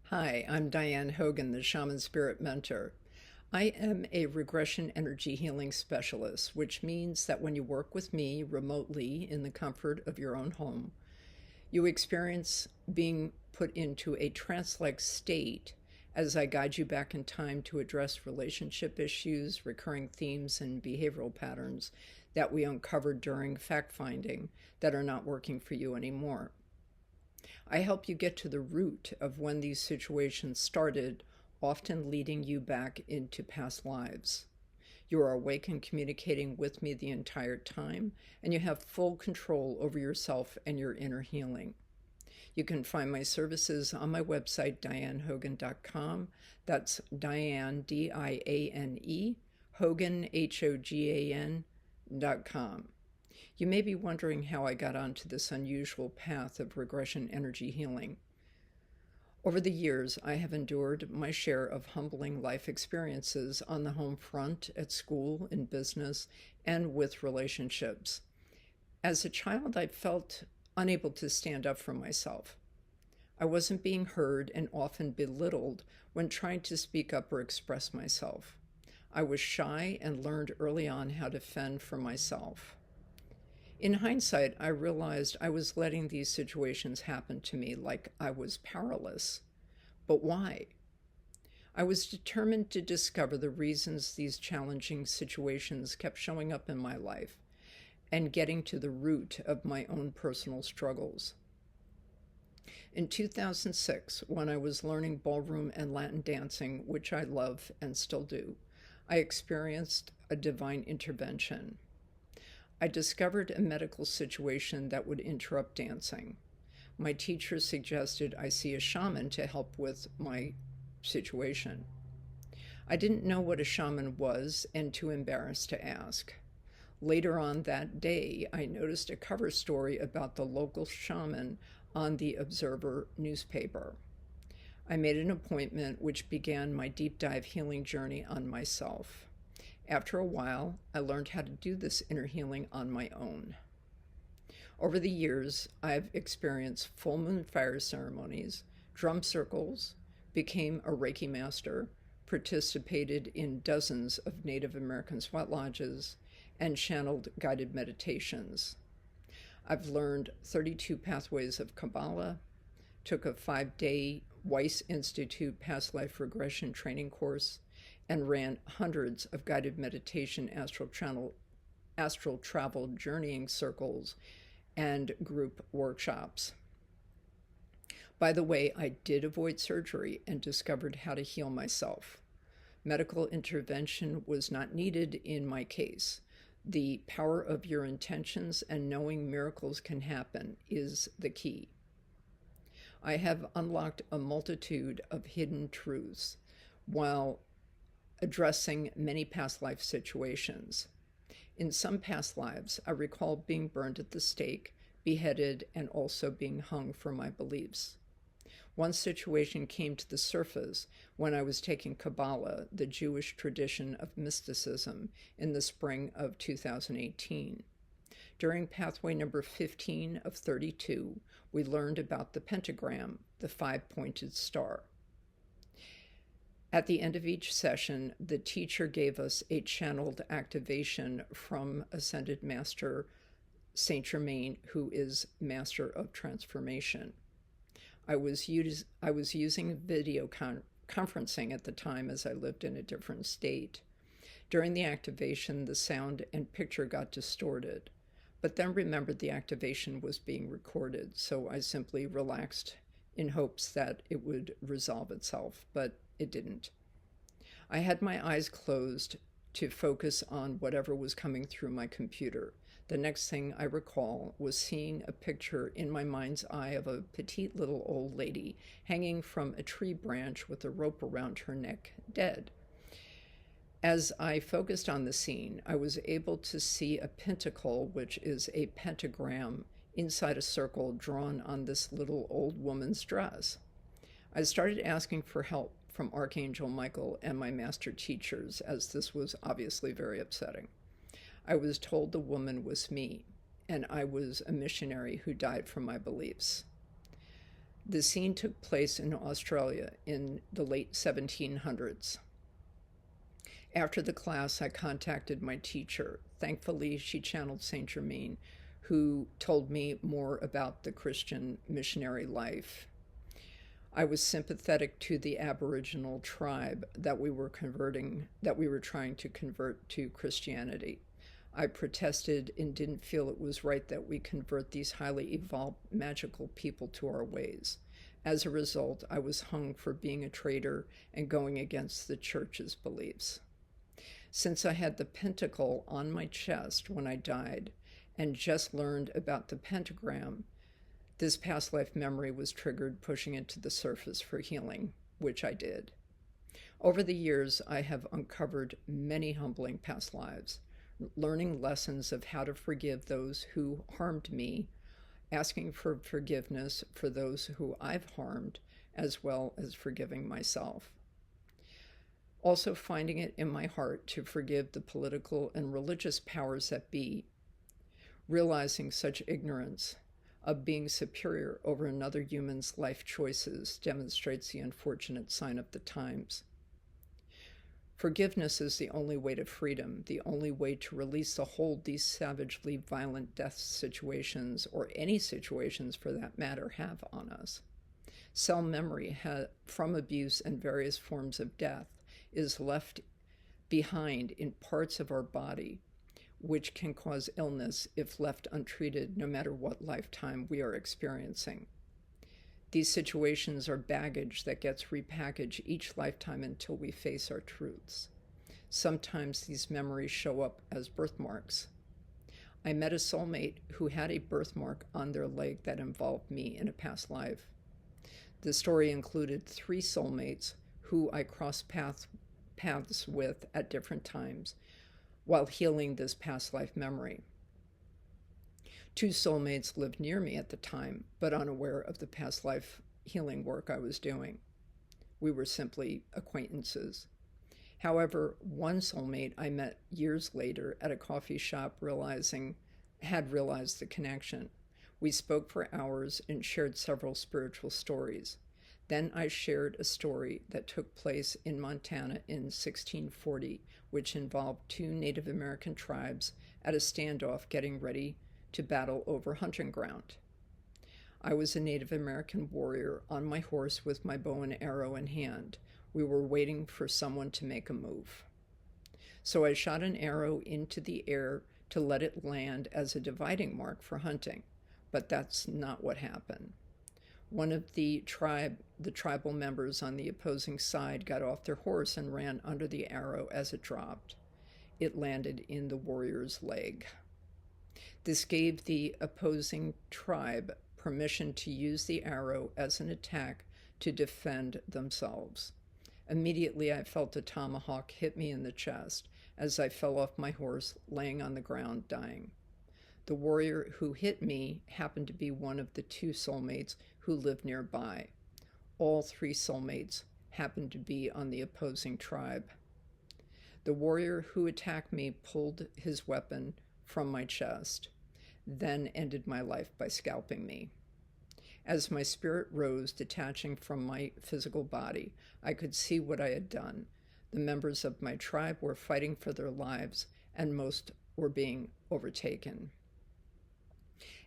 Hi, I'm Diane Hogan, the Shaman Spirit Mentor. I am a regression energy healing specialist, which means that when you work with me remotely in the comfort of your own home, you experience being put into a trance-like state as I guide you back in time to address relationship issues, recurring themes, and behavioral patterns that we uncovered during fact-finding that are not working for you anymore. I help you get to the root of when these situations started, often leading you back into past lives. You are awake and communicating with me the entire time, and you have full control over yourself and your inner healing. You can find my services on my website, dianehogan.com. That's Diane, D-I-A-N-E, Hogan, Hogan.com. You may be wondering how I got onto this unusual path of regression energy healing. Over the years, I have endured my share of humbling life experiences on the home front, at school, in business, and with relationships. As a child, I felt unable to stand up for myself. I wasn't being heard and often belittled when trying to speak up or express myself. I was shy and learned early on how to fend for myself. In hindsight, I realized I was letting these situations happen to me like I was powerless. But why? I was determined to discover the reasons these challenging situations kept showing up in my life and getting to the root of my own personal struggles. In 2006, when I was learning ballroom and Latin dancing, which I love and still do, I experienced a divine intervention. I discovered a medical situation that would interrupt dancing. My teacher suggested I see a shaman to help with my situation. I didn't know what a shaman was and too embarrassed to ask. Later on that day, I noticed a cover story about the local shaman on the Observer newspaper. I made an appointment, which began my deep dive healing journey on myself. After a while, I learned how to do this inner healing on my own. Over the years, I've experienced full moon fire ceremonies, drum circles, became a Reiki master, participated in dozens of Native American sweat lodges, and channeled guided meditations. I've learned 32 pathways of Kabbalah, took a 5-day Weiss Institute past life regression training course, and ran hundreds of guided meditation astral travel journeying circles and group workshops. By the way, I did avoid surgery and discovered how to heal myself. Medical intervention was not needed in my case. The power of your intentions and knowing miracles can happen is the key. I have unlocked a multitude of hidden truths while addressing many past life situations. In some past lives, I recall being burned at the stake, beheaded, and also being hung for my beliefs. One situation came to the surface when I was taking Kabbalah, the Jewish tradition of mysticism, in the spring of 2018. During pathway number 15 of 32, we learned about the pentagram, the 5-pointed star. At the end of each session, the teacher gave us a channeled activation from Ascended Master Saint Germain, who is Master of Transformation. I was using video conferencing at the time as I lived in a different state. During the activation, the sound and picture got distorted, but then remembered the activation was being recorded, so I simply relaxed in hopes that it would resolve itself, but it didn't. I had my eyes closed to focus on whatever was coming through my computer. The next thing I recall was seeing a picture in my mind's eye of a petite little old lady hanging from a tree branch with a rope around her neck, dead. As I focused on the scene, I was able to see a pentacle, which is a pentagram inside a circle drawn on this little old woman's dress. I started asking for help from Archangel Michael and my master teachers, as this was obviously very upsetting. I was told the woman was me, and I was a missionary who died for my beliefs. The scene took place in Australia in the late 1700s. After the class, I contacted my teacher. Thankfully, she channeled Saint Germain, who told me more about the Christian missionary life. I was sympathetic to the Aboriginal tribe that we were trying to convert to Christianity. I protested and didn't feel it was right that we convert these highly evolved magical people to our ways. As a result, I was hung for being a traitor and going against the church's beliefs. Since I had the pentacle on my chest when I died and just learned about the pentagram, this past life memory was triggered, pushing it to the surface for healing, which I did. Over the years, I have uncovered many humbling past lives, learning lessons of how to forgive those who harmed me, asking for forgiveness for those who I've harmed, as well as forgiving myself. Also finding it in my heart to forgive the political and religious powers that be, realizing such ignorance of being superior over another human's life choices demonstrates the unfortunate sign of the times. Forgiveness is the only way to freedom, the only way to release the hold these savagely violent death situations, or any situations for that matter, have on us. Cell memory from abuse and various forms of death is left behind in parts of our body, which can cause illness if left untreated, no matter what lifetime we are experiencing. These situations are baggage that gets repackaged each lifetime until we face our truths. Sometimes these memories show up as birthmarks. I met a soulmate who had a birthmark on their leg that involved me in a past life. The story included 3 soulmates who I crossed paths with at different times while healing this past life memory. 2 soulmates lived near me at the time, but unaware of the past life healing work I was doing. We were simply acquaintances. However, one soulmate I met years later at a coffee shop had realized the connection. We spoke for hours and shared several spiritual stories. Then I shared a story that took place in Montana in 1640, which involved 2 Native American tribes at a standoff getting ready to battle over hunting ground. I was a Native American warrior on my horse with my bow and arrow in hand. We were waiting for someone to make a move. So I shot an arrow into the air to let it land as a dividing mark for hunting, but that's not what happened. One of the tribal members on the opposing side got off their horse and ran under the arrow as it dropped. It landed in the warrior's leg. This gave the opposing tribe permission to use the arrow as an attack to defend themselves. Immediately, I felt a tomahawk hit me in the chest as I fell off my horse, laying on the ground, dying. The warrior who hit me happened to be one of the 2 soulmates who lived nearby. All 3 soulmates happened to be on the opposing tribe. The warrior who attacked me pulled his weapon from my chest, then ended my life by scalping me. As my spirit rose, detaching from my physical body, I could see what I had done. The members of my tribe were fighting for their lives, and most were being overtaken.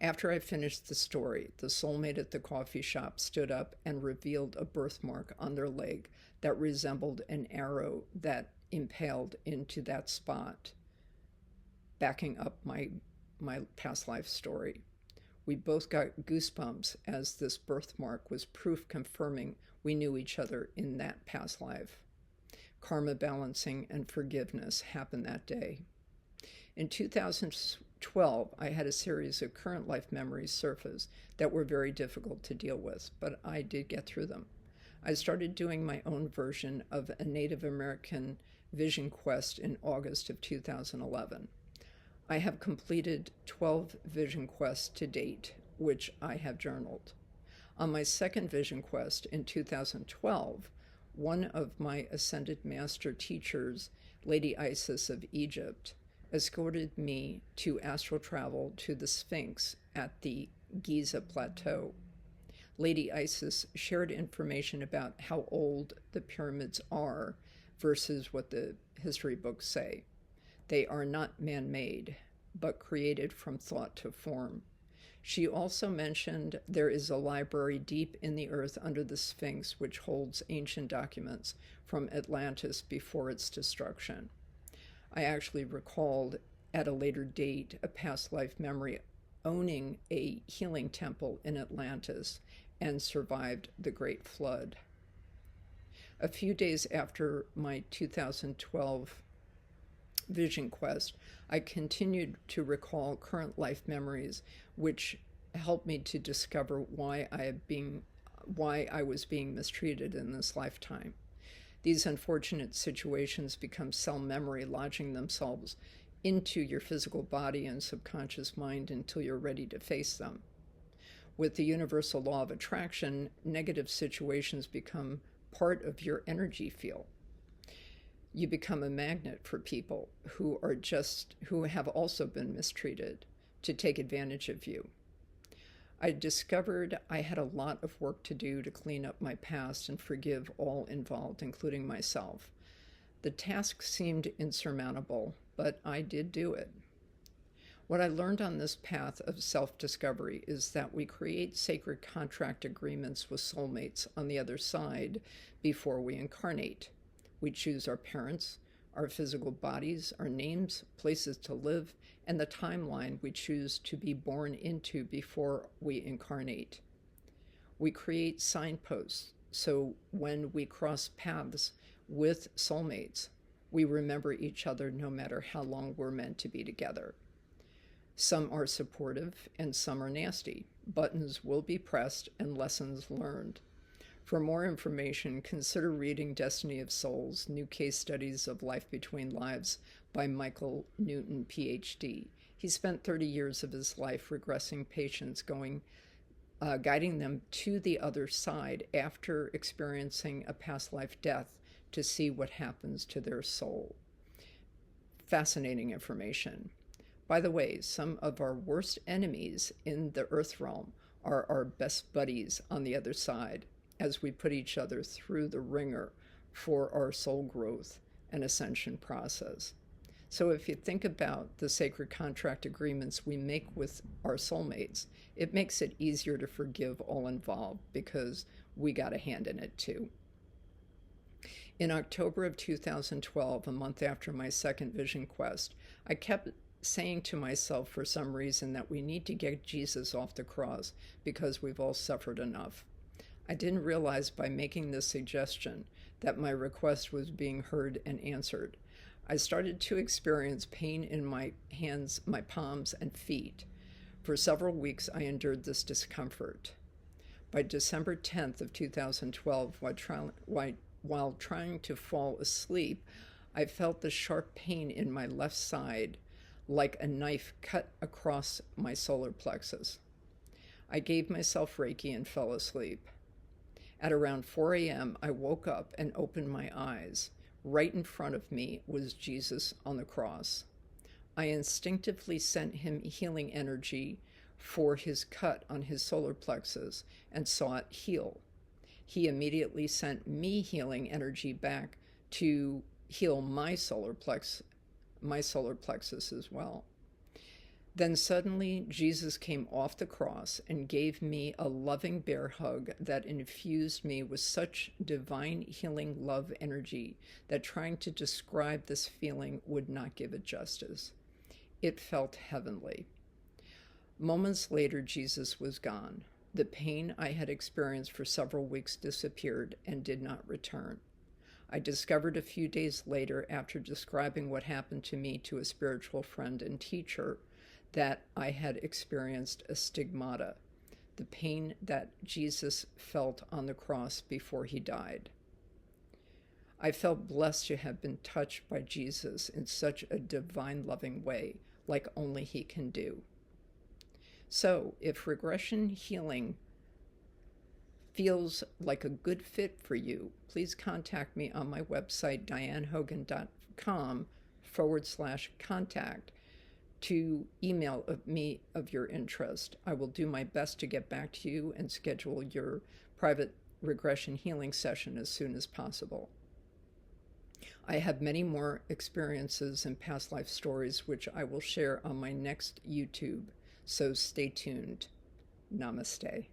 After I finished the story, the soulmate at the coffee shop stood up and revealed a birthmark on their leg that resembled an arrow that impaled into that spot, backing up my past life story. We both got goosebumps as this birthmark was proof confirming we knew each other in that past life. Karma balancing and forgiveness happened that day. In 2012, I had a series of current life memories surface that were very difficult to deal with, but I did get through them. I started doing my own version of a Native American vision quest in August of 2011. I have completed 12 vision quests to date, which I have journaled. On my second vision quest in 2012, one of my ascended master teachers, Lady Isis of Egypt, escorted me to astral travel to the Sphinx at the Giza Plateau. Lady Isis shared information about how old the pyramids are versus what the history books say. They are not man-made, but created from thought to form. She also mentioned there is a library deep in the earth under the Sphinx which holds ancient documents from Atlantis before its destruction. I actually recalled at a later date a past life memory owning a healing temple in Atlantis and survived the Great Flood. A few days after my 2012 vision quest, I continued to recall current life memories, which helped me to discover why I was being mistreated in this lifetime. These unfortunate situations become cell memory, lodging themselves into your physical body and subconscious mind until you're ready to face them. With the universal law of attraction, negative situations become part of your energy field. You become a magnet for people who have also been mistreated to take advantage of you. I discovered I had a lot of work to do to clean up my past and forgive all involved, including myself. The task seemed insurmountable, but I did do it. What I learned on this path of self-discovery is that we create sacred contract agreements with soulmates on the other side before we incarnate. We choose our parents, our physical bodies, our names, places to live, and the timeline we choose to be born into before we incarnate. We create signposts, so when we cross paths with soulmates, we remember each other no matter how long we're meant to be together. Some are supportive and some are nasty. Buttons will be pressed and lessons learned. For more information, consider reading Destiny of Souls, New Case Studies of Life Between Lives by Michael Newton, PhD. He spent 30 years of his life regressing patients, guiding them to the other side after experiencing a past life death to see what happens to their soul. Fascinating information. By the way, some of our worst enemies in the earth realm are our best buddies on the other side, as we put each other through the ringer for our soul growth and ascension process. So if you think about the sacred contract agreements we make with our soulmates, it makes it easier to forgive all involved because we got a hand in it too. In October of 2012, a month after my second vision quest, I kept saying to myself for some reason that we need to get Jesus off the cross because we've all suffered enough. I didn't realize by making this suggestion that my request was being heard and answered. I started to experience pain in my hands, my palms, and feet. For several weeks, I endured this discomfort. By December 10th of 2012, while trying to fall asleep, I felt the sharp pain in my left side, like a knife cut across my solar plexus. I gave myself Reiki and fell asleep. At around 4 a.m., I woke up and opened my eyes. Right in front of me was Jesus on the cross. I instinctively sent him healing energy for his cut on his solar plexus and saw it heal. He immediately sent me healing energy back to heal my solar plexus as well. Then suddenly Jesus came off the cross and gave me a loving bear hug that infused me with such divine healing love energy that trying to describe this feeling would not give it justice. It felt heavenly. Moments later, Jesus was gone. The pain I had experienced for several weeks disappeared and did not return. I discovered a few days later, after describing what happened to me to a spiritual friend and teacher, that I had experienced a stigmata, the pain that Jesus felt on the cross before he died. I felt blessed to have been touched by Jesus in such a divine loving way, like only he can do. So, if regression healing feels like a good fit for you, please contact me on my website, dianehogan.com/contact, to email me of your interest. I will do my best to get back to you and schedule your private regression healing session as soon as possible. I have many more experiences and past life stories which I will share on my next YouTube, so stay tuned. Namaste.